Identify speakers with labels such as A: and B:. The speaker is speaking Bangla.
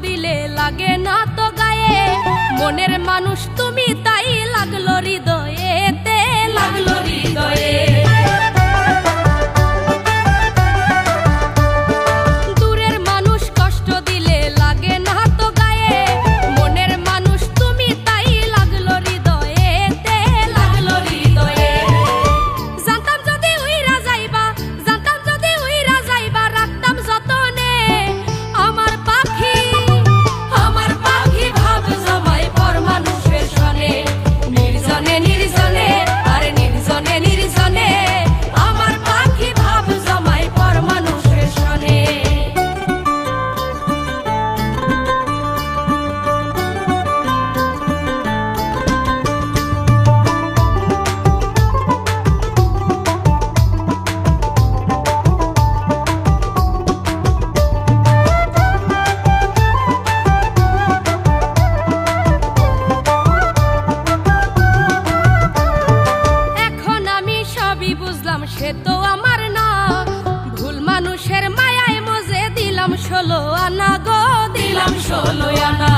A: দিলে লাগে না তো গায়ে, মনের মানুষ তুমি তাই লাগলো হৃদয়েতে, লাগলো হৃদয়ে। দূরের মানুষ কষ্ট দিলে লাগে না তো গায়ে, মনের মানুষ তুমি তাই লাগলো হৃদয়েতে, লাগলো হৃদয়ে। জানতাম যদি উইরা যাইবা, জানতাম যদি উইরা যাইবা, রাখতাম যতনে আমার পাখি ভাব জমায় পর মানুষের সনে, নির্জনে নির্জনে, আরে নির্জনে নির্জনে, আমার পাখি ভাব জমায় পর মানুষের সনে। বুঝলাম সে তো আমার না, ভুল মানুষের মায়ায় মজে দিলাম 16 আনা গো, দিলাম 16 আনা।